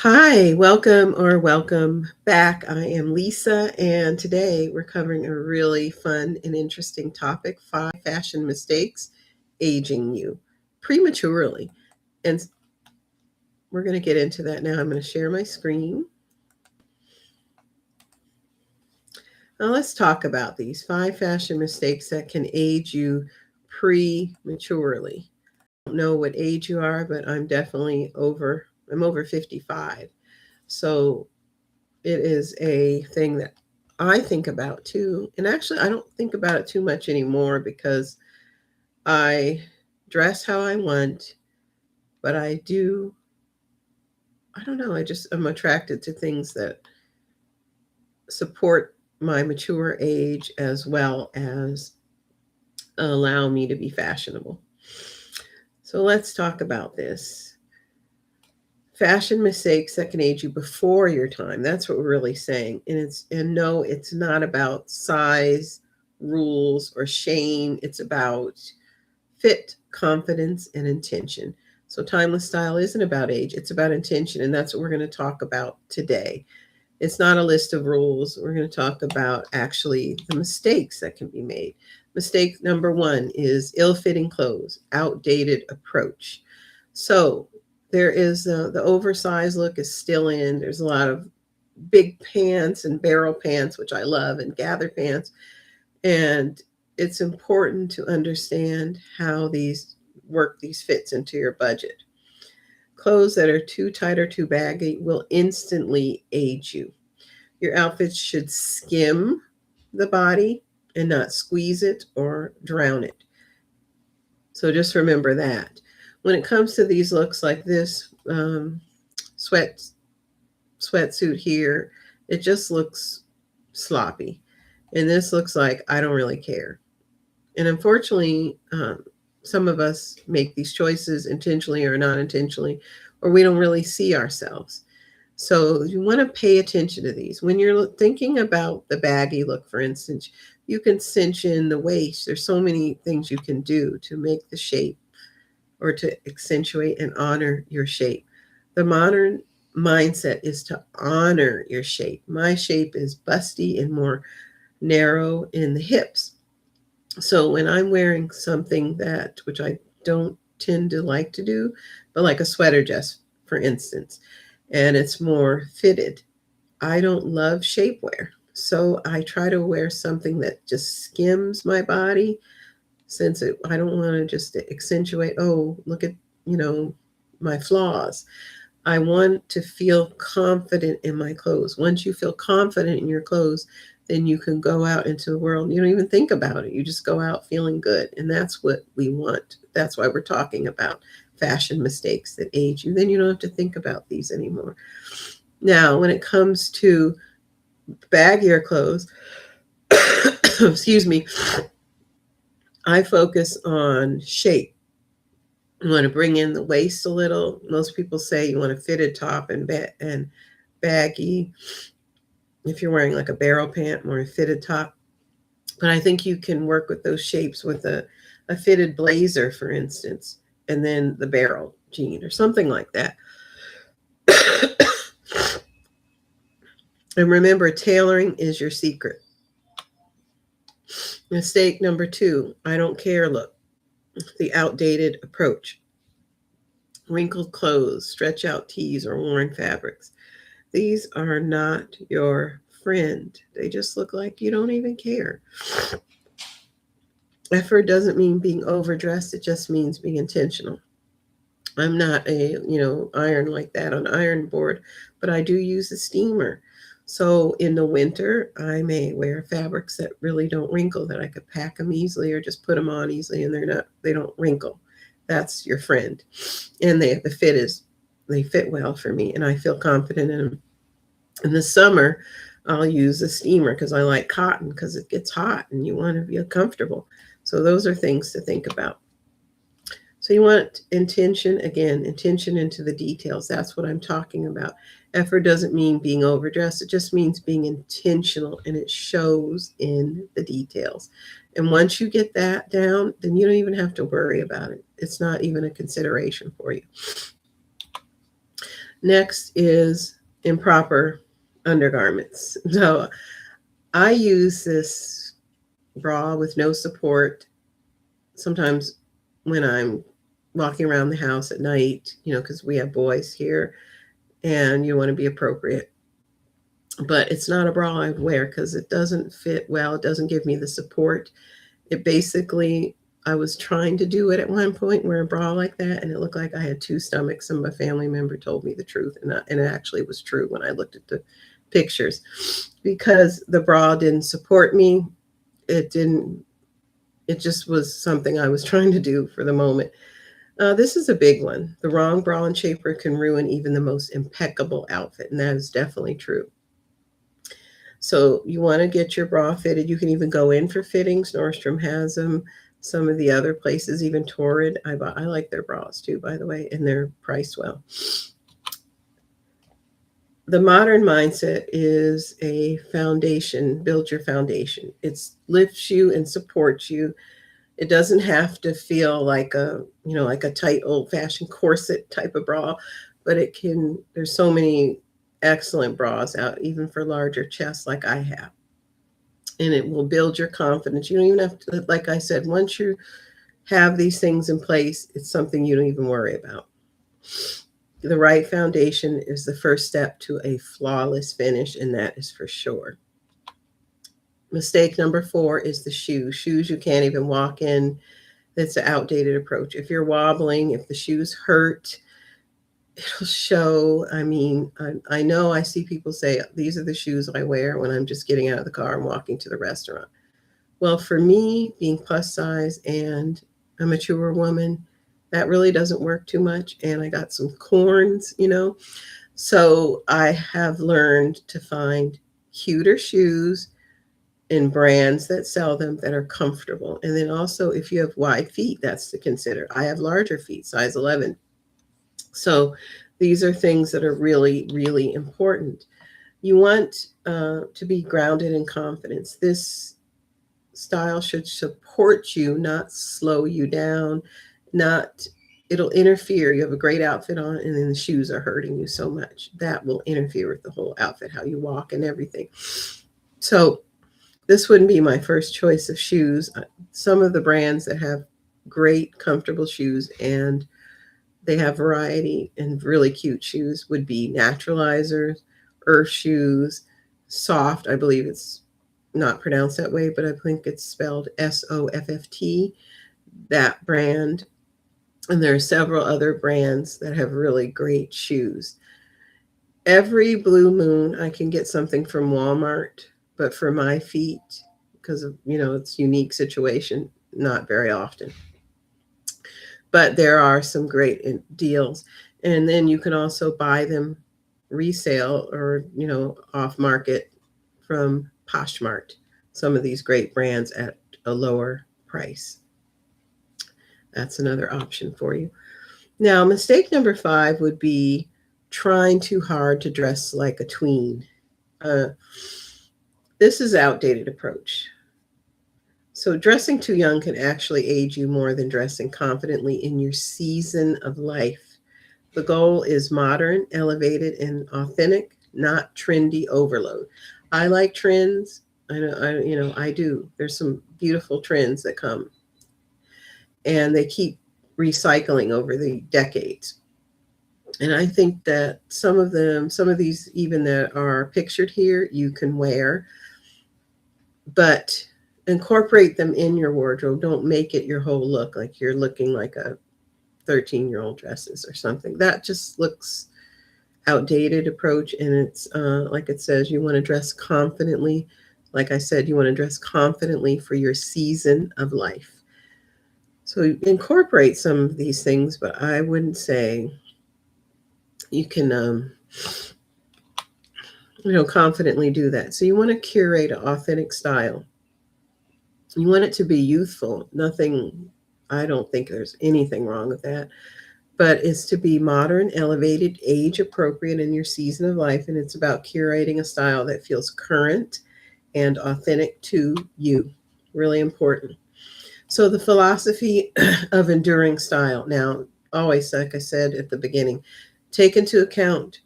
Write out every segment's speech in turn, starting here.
Hi, welcome back. I am Lisa, and today we're covering a really fun and interesting topic: 5 fashion mistakes aging you prematurely. And we're going to get into that now. I'm going to share my screen. Now, let's talk about these 5 fashion mistakes that can age you prematurely. I don't know what age you are, but I'm over 55. So it is a thing that I think about too. And actually, I don't think about it too much anymore because I dress how I want, but I don't know, I'm attracted to things that support my mature age as well as allow me to be fashionable. So let's talk about this. Fashion mistakes that can age you before your time. That's what we're really saying. And no, it's not about size, rules, or shame. It's about fit, confidence, and intention. So timeless style isn't about age, it's about intention. And that's what we're going to talk about today. It's not a list of rules. We're going to talk about actually the mistakes that can be made. Mistake number one is ill-fitting clothes, outdated approach. So there is the oversized look is still in. There's a lot of big pants and barrel pants, which I love, and gather pants. And it's important to understand how these fits into your budget. Clothes that are too tight or too baggy will instantly age you. Your outfits should skim the body and not squeeze it or drown it. So just remember that. When it comes to these looks like this sweat sweatsuit here, it just looks sloppy. And this looks like I don't really care. And unfortunately, some of us make these choices intentionally or not intentionally, or we don't really see ourselves. So you want to pay attention to these. When you're thinking about the baggy look, for instance, you can cinch in the waist. There's so many things you can do to make the shape or to accentuate and honor your shape. The modern mindset is to honor your shape. My shape is busty and more narrow in the hips. So when I'm wearing something which I don't tend to like to do, but like a sweater dress, for instance, and it's more fitted, I don't love shapewear. So I try to wear something that just skims my body I don't want to just accentuate, oh, look at, you know, my flaws. I want to feel confident in my clothes. Once you feel confident in your clothes, then you can go out into the world. You don't even think about it. You just go out feeling good. And that's what we want. That's why we're talking about fashion mistakes that age you. Then you don't have to think about these anymore. Now, when it comes to baggier clothes, excuse me, I focus on shape. You want to bring in the waist a little. Most people say you want a fitted top and baggy. If you're wearing like a barrel pant, more a fitted top. But I think you can work with those shapes with a fitted blazer, for instance, and then the barrel jean or something like that. And remember, tailoring is your secret. Mistake number two, I don't care look, the outdated approach. Wrinkled clothes, stretch out tees, or worn fabrics. These are not your friend. They just look like you don't even care. Effort doesn't mean being overdressed, it just means being intentional. I'm not iron like that on iron board, but I do use a steamer. So in the winter, I may wear fabrics that really don't wrinkle, that I could pack them easily or just put them on easily, and they don't wrinkle. That's your friend. And they fit well for me, and I feel confident in them. In the summer, I'll use a steamer because I like cotton because it gets hot and you want to be comfortable. So those are things to think about. So you want intention, again, intention into the details. That's what I'm talking about. Effort doesn't mean being overdressed. It just means being intentional, and it shows in the details. And once you get that down, then you don't even have to worry about it. It's not even a consideration for you. Next is improper undergarments. So I use this bra with no support sometimes when I'm walking around the house at night, because we have boys here and you want to be appropriate. But it's not a bra I wear because it doesn't fit well. It doesn't give me the support. It basically, I was trying to do it at one point, wear a bra like that, and it looked like I had two stomachs. And my family member told me the truth, and it actually was true when I looked at the pictures, because the bra didn't support me. It didn't. It just was something I was trying to do for the moment. This is a big one. The wrong bra and shaper can ruin even the most impeccable outfit, and that is definitely true. So you want to get your bra fitted. You can even go in for fittings. Nordstrom has them. Some of the other places, even Torrid. I like their bras too, by the way, and they're priced well. The modern mindset is a foundation. Build your foundation. It lifts you and supports you. It doesn't have to feel like a tight old-fashioned corset type of bra, but it can. There's so many excellent bras out, even for larger chests like I have. And it will build your confidence. You don't even have to, like I said, once you have these things in place, it's something you don't even worry about. The right foundation is the first step to a flawless finish, and that is for sure. Mistake number 4 is the shoes. Shoes you can't even walk in. That's an outdated approach. If you're wobbling, if the shoes hurt, it'll show. I mean, I know I see people say, these are the shoes I wear when I'm just getting out of the car and walking to the restaurant. Well, for me, being plus size and a mature woman, that really doesn't work too much. And I got some corns. So I have learned to find cuter shoes in brands that sell them that are comfortable. And then also, if you have wide feet, that's to consider. I have larger feet, size 11. So these are things that are really, really important. You want to be grounded in confidence. This style should support you, not slow you down, not it'll interfere. You have a great outfit on and then the shoes are hurting you so much. That will interfere with the whole outfit, how you walk and everything. So this wouldn't be my first choice of shoes. Some of the brands that have great comfortable shoes and they have variety and really cute shoes would be Naturalizers, Earth Shoes, Soft. I believe it's not pronounced that way, but I think it's spelled SOFFT, that brand. And there are several other brands that have really great shoes. Every blue moon, I can get something from Walmart, but for my feet, because of, it's unique situation, not very often. But there are some great deals. And then you can also buy them resale or, off market from Poshmark, some of these great brands at a lower price. That's another option for you. Now, mistake number 5 would be trying too hard to dress like a tween. This is outdated approach. So dressing too young can actually aid you more than dressing confidently in your season of life. The goal is modern, elevated, and authentic, not trendy overload. I like trends. I do. There's some beautiful trends that come, and they keep recycling over the decades. And I think that some of these even that are pictured here, you can wear, but incorporate them in your wardrobe. Don't make it your whole look, like you're looking like a 13-year-old dresses or something. That just looks outdated approach. And it's like it says, you want to dress confidently. Like I said, you want to dress confidently for your season of life. So incorporate some of these things, but I wouldn't say you can confidently do that. So you want to curate an authentic style. You want it to be youthful. I don't think there's anything wrong with that. But it's to be modern, elevated, age appropriate in your season of life. And it's about curating a style that feels current and authentic to you. Really important. So the philosophy of enduring style. Now, always, like I said at the beginning, Take into account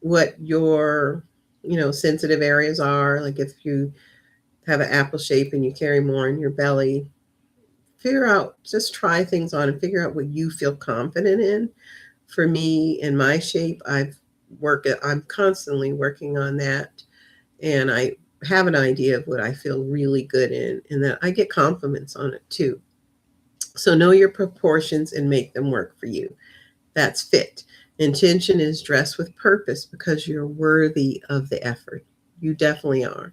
what your, sensitive areas are. Like if you have an apple shape and you carry more in your belly, figure out, just try things on and figure out what you feel confident in. For me, in my shape, I'm constantly working on that, and I have an idea of what I feel really good in, and that I get compliments on it too. So know your proportions and make them work for you. That's fit. Intention is dress with purpose because you're worthy of the effort. You definitely are.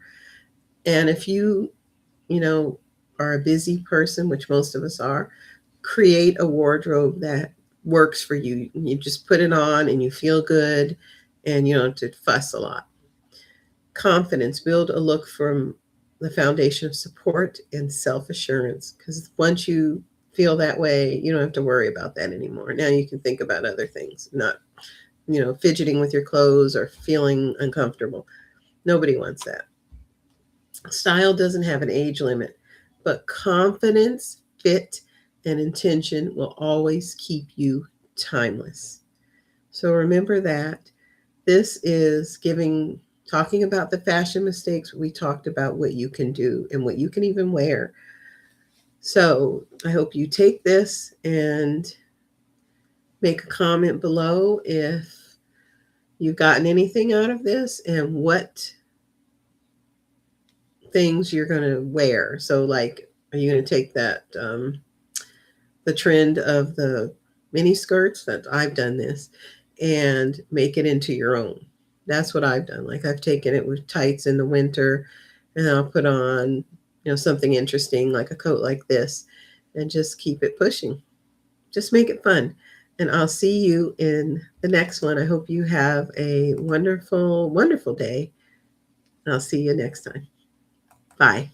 And if you know, are a busy person, which most of us are, create a wardrobe that works for you. You just put it on and you feel good, and you don't have to fuss a lot. Confidence, build a look from the foundation of support and self assurance. Because once you feel that way, you don't have to worry about that anymore. Now you can think about other things, not, fidgeting with your clothes or feeling uncomfortable. Nobody wants that. Style doesn't have an age limit, but confidence, fit, and intention will always keep you timeless. So remember that. This is talking about the fashion mistakes. We talked about what you can do and what you can even wear. So I hope you take this and make a comment below if you've gotten anything out of this and what things you're going to wear. So, like, are you going to take the trend of the mini skirts, that I've done this, and make it into your own? That's what I've done. Like, I've taken it with tights in the winter, and I'll put on, something interesting like a coat like this, and just keep it pushing. Just make it fun. And I'll see you in the next one. I hope you have a wonderful, wonderful day. And I'll see you next time. Bye.